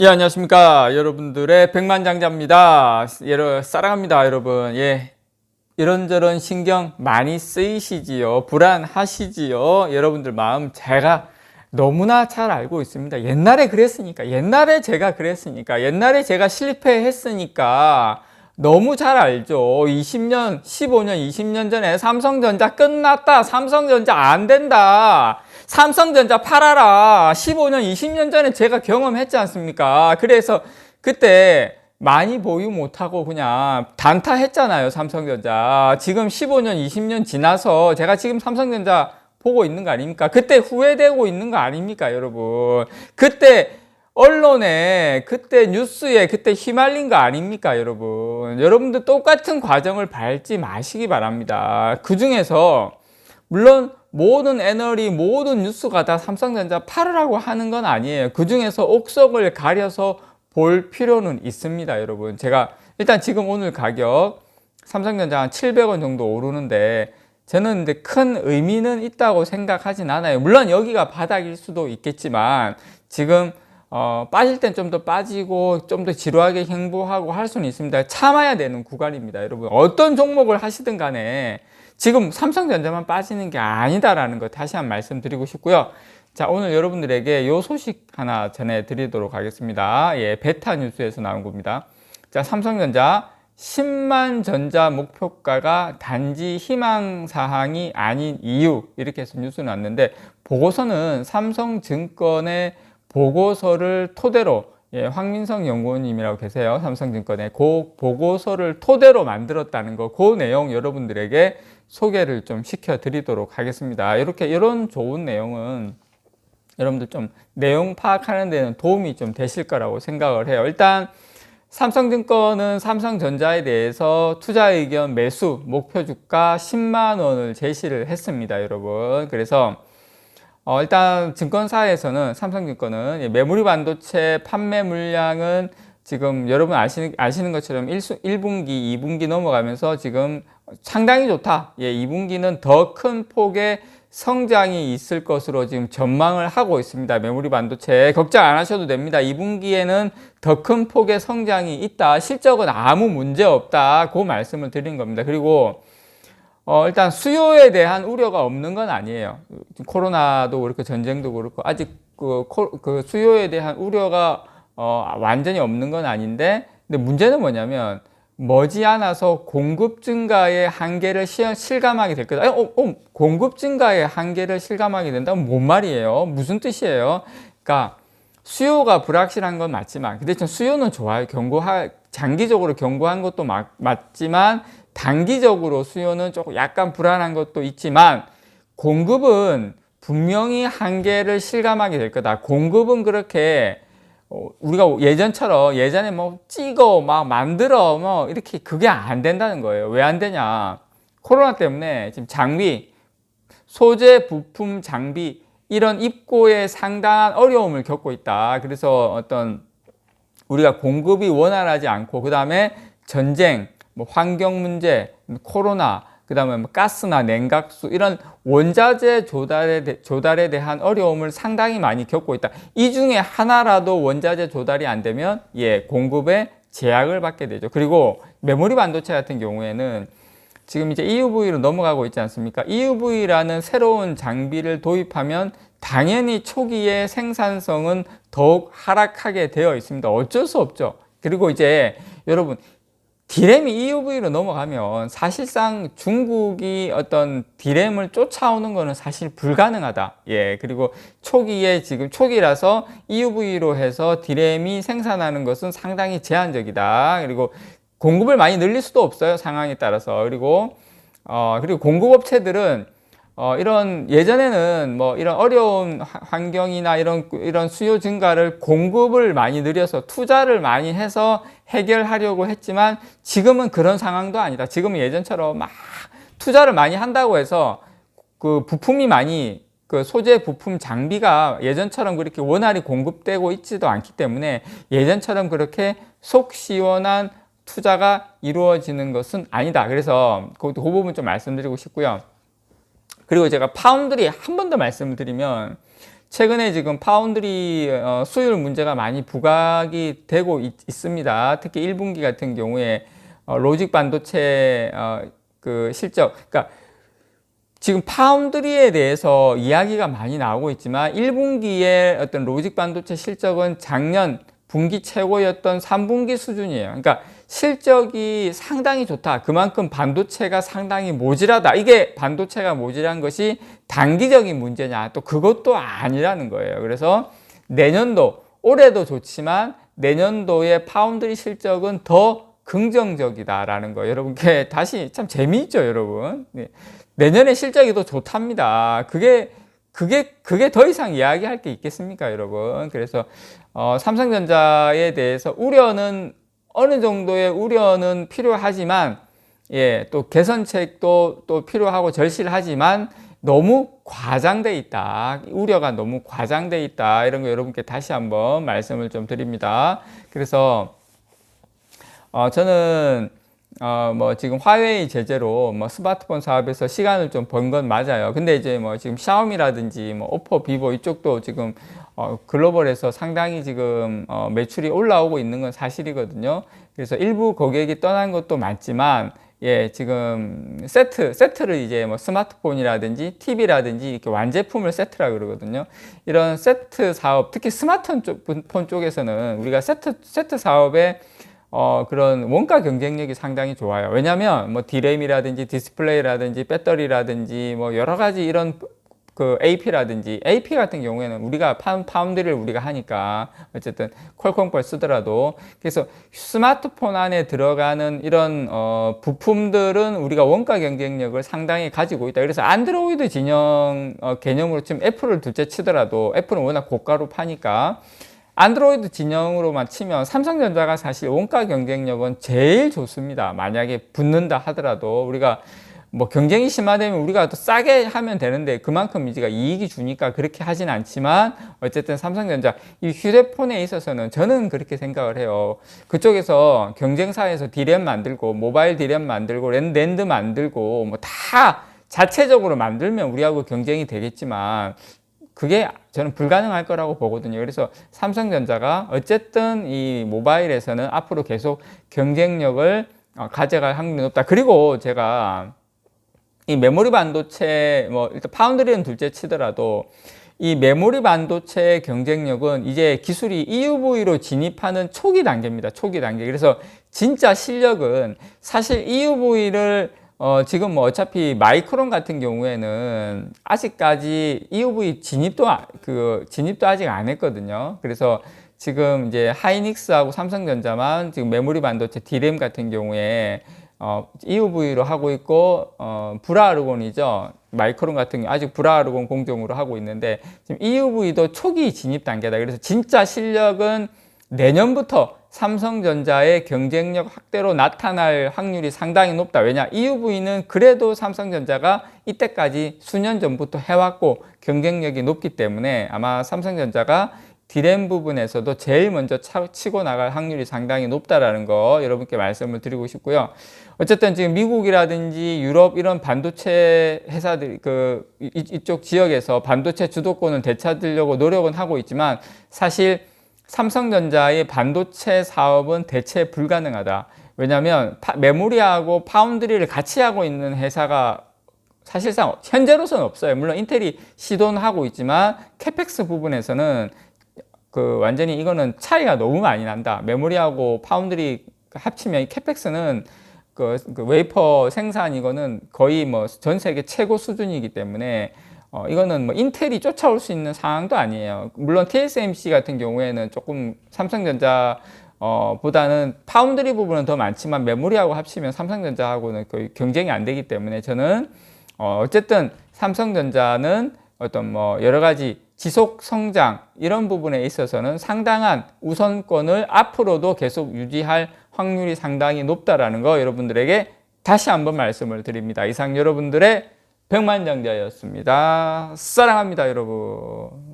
예, 안녕하십니까. 여러분들의 백만장자입니다. 사랑합니다, 여러분. 예. 이런저런 신경 많이 쓰이시지요. 불안하시지요. 여러분들 마음 제가 너무나 잘 알고 있습니다. 옛날에 그랬으니까, 옛날에 제가 그랬으니까, 옛날에 제가 실패했으니까 너무 잘 알죠. 20년, 15년, 20년 전에 삼성전자 끝났다. 삼성전자 안 된다. 삼성전자 팔아라. 15년, 20년 전에 제가 경험했지 않습니까? 그래서 그때 많이 보유 못하고 그냥 단타했잖아요, 삼성전자. 지금 15년, 20년 지나서 제가 지금 삼성전자 보고 있는 거 아닙니까? 그때 후회되고 있는 거 아닙니까, 여러분? 그때 언론에, 그때 뉴스에, 그때 휘말린 거 아닙니까, 여러분? 여러분들 똑같은 과정을 밟지 마시기 바랍니다. 그 중에서, 물론 모든 애널이, 모든 뉴스가 다 삼성전자 팔으라고 하는 건 아니에요. 그 중에서 옥석을 가려서 볼 필요는 있습니다, 여러분. 제가 일단 지금 오늘 가격 삼성전자 한 700원 정도 오르는데 저는 근데 큰 의미는 있다고 생각하진 않아요. 물론 여기가 바닥일 수도 있겠지만 지금 빠질 땐 좀 더 빠지고 좀 더 지루하게 행보하고 할 수는 있습니다. 참아야 되는 구간입니다, 여러분. 어떤 종목을 하시든 간에 지금 삼성전자만 빠지는 게 아니다라는 거 다시 한번 말씀드리고 싶고요. 자, 오늘 여러분들에게 요 소식 하나 전해드리도록 하겠습니다. 예, 베타 뉴스에서 나온 겁니다. 자, 삼성전자 10만 전자 목표가가 단지 희망사항이 아닌 이유, 이렇게 해서 뉴스는 왔는데, 보고서는 삼성증권의 보고서를 토대로, 예, 황민성 연구원님이라고 계세요. 삼성증권의 그 보고서를 토대로 만들었다는 거, 그 내용 여러분들에게 소개를 좀 시켜드리도록 하겠습니다. 이런 좋은 내용은 여러분들 좀 내용 파악하는 데는 도움이 좀 되실 거라고 생각을 해요. 일단 삼성증권은 삼성전자에 대해서 투자 의견 매수 목표 주가 10만 원을 제시를 했습니다, 여러분. 그래서 일단 증권사에서는 삼성증권은 매무리 반도체 판매 물량은 지금 여러분 아시는 것처럼 1분기, 2분기 넘어가면서 지금 상당히 좋다. 예, 2분기는 더 큰 폭의 성장이 있을 것으로 지금 전망을 하고 있습니다. 메모리 반도체 걱정 안 하셔도 됩니다. 2분기에는 더 큰 폭의 성장이 있다. 실적은 아무 문제 없다. 그 말씀을 드린 겁니다. 그리고 일단 수요에 대한 우려가 없는 건 아니에요. 코로나도 그렇고 전쟁도 그렇고 아직 그 수요에 대한 우려가 완전히 없는 건 아닌데, 근데 문제는 뭐냐면 머지않아서 공급 증가의 한계를 실감하게 될 거다. 공급 증가의 한계를 실감하게 된다면 뭔 말이에요? 무슨 뜻이에요? 그러니까 수요가 불확실한 건 맞지만, 근데 좀 수요는 좋아요. 장기적으로 견고한 것도 맞지만 단기적으로 수요는 조금 약간 불안한 것도 있지만 공급은 분명히 한계를 실감하게 될 거다. 공급은 그렇게 우리가 예전에 뭐 찍어 막 만들어 뭐 이렇게 그게 안 된다는 거예요. 왜 안 되냐? 코로나 때문에 지금 장비, 소재, 부품, 장비 이런 입고에 상당한 어려움을 겪고 있다. 그래서 어떤 우리가 공급이 원활하지 않고, 그 다음에 전쟁, 뭐 환경 문제, 코로나, 그 다음에 뭐 가스나 냉각수 이런 원자재 조달에 대한 어려움을 상당히 많이 겪고 있다. 이 중에 하나라도 원자재 조달이 안 되면 공급에 제약을 받게 되죠. 그리고 메모리 반도체 같은 경우에는 지금 이제 EUV로 넘어가고 있지 않습니까? EUV라는 새로운 장비를 도입하면 당연히 초기에 생산성은 더욱 하락하게 되어 있습니다. 어쩔 수 없죠. 그리고 이제 여러분, D램이 EUV로 넘어가면 사실상 중국이 어떤 D램을 쫓아오는 것은 사실 불가능하다. 예, 그리고 지금 초기라서 EUV로 해서 D램이 생산하는 것은 상당히 제한적이다. 그리고 공급을 많이 늘릴 수도 없어요, 상황에 따라서. 그리고 공급업체들은 이런 예전에는 뭐 이런 어려운 환경이나 이런 수요 증가를 공급을 많이 늘려서 투자를 많이 해서 해결하려고 했지만 지금은 그런 상황도 아니다. 지금은 예전처럼 막 투자를 많이 한다고 해서 그 부품이 많이 그 소재 부품 장비가 예전처럼 그렇게 원활히 공급되고 있지도 않기 때문에 예전처럼 그렇게 속 시원한 투자가 이루어지는 것은 아니다. 그래서 그 부분 좀 말씀드리고 싶고요. 그리고 제가 파운드리 한 번 더 말씀을 드리면, 최근에 지금 파운드리 수율 문제가 많이 부각이 되고 있습니다. 특히 1분기 같은 경우에 로직 반도체 그 실적, 그러니까 지금 파운드리에 대해서 이야기가 많이 나오고 있지만 1분기에 어떤 로직 반도체 실적은 작년 분기 최고였던 3분기 수준이에요. 그러니까 실적이 상당히 좋다. 그만큼 반도체가 상당히 모자라다. 이게 반도체가 모자란 것이 단기적인 문제냐? 또 그것도 아니라는 거예요. 그래서 내년도, 올해도 좋지만 내년도의 파운드리 실적은 더 긍정적이다라는 거. 여러분께 다시 참 재미있죠, 여러분. 내년에 실적이 더 좋답니다. 그게 더 이상 이야기할 게 있겠습니까, 여러분? 그래서 삼성전자에 대해서 우려는 어느 정도의 우려는 필요하지만, 예, 또 개선책도 또 필요하고 절실하지만 너무 과장돼 있다. 우려가 너무 과장돼 있다. 이런 거 여러분께 다시 한번 말씀을 좀 드립니다. 그래서 저는 뭐 지금 화웨이 제재로 뭐 스마트폰 사업에서 시간을 좀 번 건 맞아요. 근데 이제 뭐 지금 샤오미라든지 뭐 오포, 비보 이쪽도 지금 글로벌에서 상당히 지금 매출이 올라오고 있는 건 사실이거든요. 그래서 일부 고객이 떠난 것도 맞지만, 예, 지금 세트를 이제 뭐 스마트폰이라든지 TV라든지 이렇게 완제품을 세트라 그러거든요. 이런 세트 사업, 특히 스마트폰 쪽에서는 우리가 세트 사업에 그런 원가 경쟁력이 상당히 좋아요. 왜냐면 뭐 디램이라든지 디스플레이라든지 배터리라든지 뭐 여러 가지 이런 그 AP 같은 경우에는 우리가 파운드리를 우리가 하니까 어쨌든 퀄컴걸 쓰더라도, 그래서 스마트폰 안에 들어가는 이런 부품들은 우리가 원가 경쟁력을 상당히 가지고 있다. 그래서 안드로이드 진영 개념으로 지금 애플을 둘째 치더라도, 애플은 워낙 고가로 파니까 안드로이드 진영으로만 치면 삼성전자가 사실 원가 경쟁력은 제일 좋습니다. 만약에 붙는다 하더라도 우리가 뭐 경쟁이 심화되면 우리가 더 싸게 하면 되는데 그만큼 이제가 이익이 주니까 그렇게 하진 않지만, 어쨌든 삼성전자 이 휴대폰에 있어서는 저는 그렇게 생각을 해요. 그쪽에서 경쟁사에서 디램 만들고 모바일 디램 만들고 랜드 만들고 뭐 다 자체적으로 만들면 우리하고 경쟁이 되겠지만 그게 저는 불가능할 거라고 보거든요. 그래서 삼성전자가 어쨌든 이 모바일에서는 앞으로 계속 경쟁력을 가져갈 확률이 높다. 그리고 제가 이 메모리 반도체, 뭐 일단 파운드리는 둘째 치더라도 이 메모리 반도체의 경쟁력은 이제 기술이 EUV로 진입하는 초기 단계입니다. 초기 단계. 그래서 진짜 실력은 사실 EUV를 지금 뭐 어차피 마이크론 같은 경우에는 아직까지 EUV 진입도 아직 안 했거든요. 그래서 지금 이제 하이닉스하고 삼성전자만 지금 메모리 반도체 D램 같은 경우에 EUV로 하고 있고, 브라아르곤이죠. 마이크론 같은 경우 아직 브라아르곤 공정으로 하고 있는데 지금 EUV도 초기 진입 단계다. 그래서 진짜 실력은 내년부터 삼성전자의 경쟁력 확대로 나타날 확률이 상당히 높다. 왜냐? EUV는 그래도 삼성전자가 이때까지 수년 전부터 해왔고 경쟁력이 높기 때문에 아마 삼성전자가 디램 부분에서도 제일 먼저 치고 나갈 확률이 상당히 높다라는 거 여러분께 말씀을 드리고 싶고요. 어쨌든 지금 미국이라든지 유럽 이런 반도체 회사들 이쪽 지역에서 반도체 주도권을 되찾으려고 노력은 하고 있지만 사실 삼성전자의 반도체 사업은 대체 불가능하다. 왜냐하면 메모리하고 파운드리를 같이 하고 있는 회사가 사실상 현재로서는 없어요. 물론 인텔이 시도는 하고 있지만 캐펙스 부분에서는 완전히 이거는 차이가 너무 많이 난다. 메모리하고 파운드리 합치면 캐펙스는 웨이퍼 생산 이거는 거의 뭐 전 세계 최고 수준이기 때문에 이거는 뭐 인텔이 쫓아올 수 있는 상황도 아니에요. 물론 TSMC 같은 경우에는 조금 삼성전자 보다는 파운드리 부분은 더 많지만 메모리하고 합치면 삼성전자하고는 거의 경쟁이 안 되기 때문에 저는 어쨌든 삼성전자는 어떤 뭐 여러 가지 지속 성장 이런 부분에 있어서는 상당한 우선권을 앞으로도 계속 유지할 확률이 상당히 높다라는 거 여러분들에게 다시 한번 말씀을 드립니다. 이상 여러분들의 백만장자였습니다. 사랑합니다, 여러분.